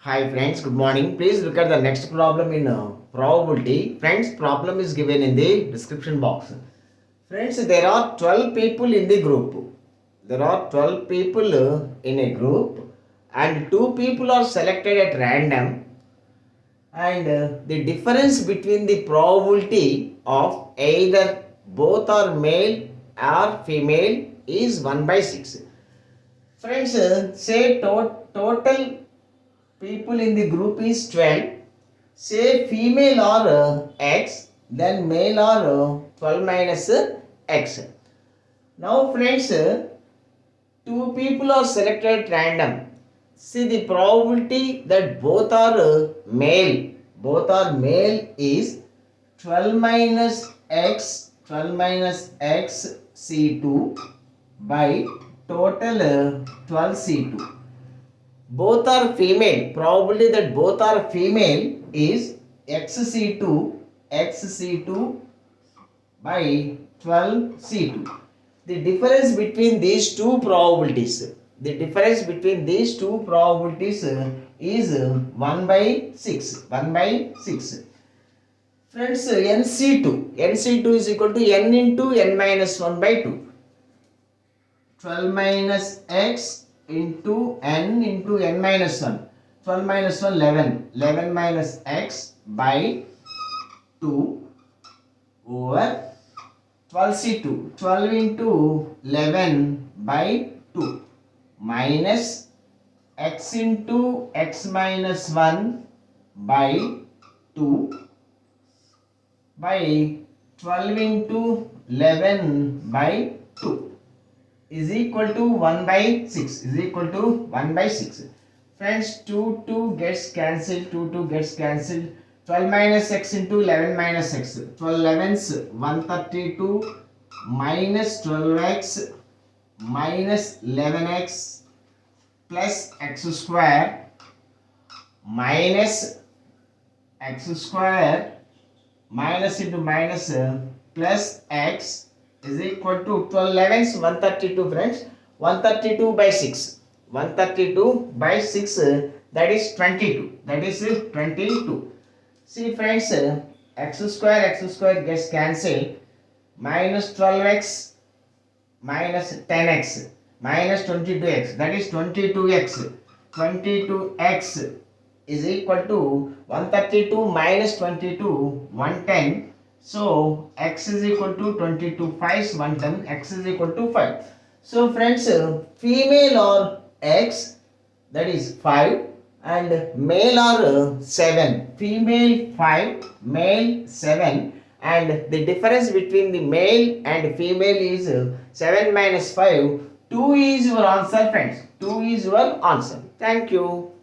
Hi friends, good morning. Please look at the next problem in probability. Friends, problem is given in the description box. Friends, there are 12 people in the group. There are 12 people in a group and 2 people are selected at random, and the difference between the probability of either both are male or female is 1 by 6. Friends, say total people in the group is 12. Say female are x, then male are 12 minus x. Now friends, two people are selected at random. See, the probability that both are male is 12 minus x, 12 minus x C2 by total 12 C2. Both are female, probability that both are female is xc2 by 12c2. The difference between these two probabilities, is 1 by 6. Friends, nc2 is equal to n into n minus 1 by 2. 12 minus x into n minus 1. 12 minus 1, 11. 11 minus x by 2 over 12c2. 12 into 11 by 2 minus x into x minus 1 by 2 by 12 into 11 by 2 is equal to 1 by 6. Friends, 2 gets cancelled. 2 gets cancelled. 12 minus x into 11 minus x. 12 11s 132 minus 12x minus 11x plus x square minus x square minus into minus plus x is equal to 12 11s 132. Friends, 132 by 6. 132 by 6, that is 22. See friends, x square gets cancelled. Minus 12x minus 10x minus 22x, that is 22x. 22x is equal to 132 minus 22, 110. So x is equal to 22 5 110, x is equal to 5. So friends, female or x, that is 5, and male are 7. Female 5, male 7, and the difference between the male and female is 7 minus 5. 2 is your answer friends. 2 is your answer. Thank you.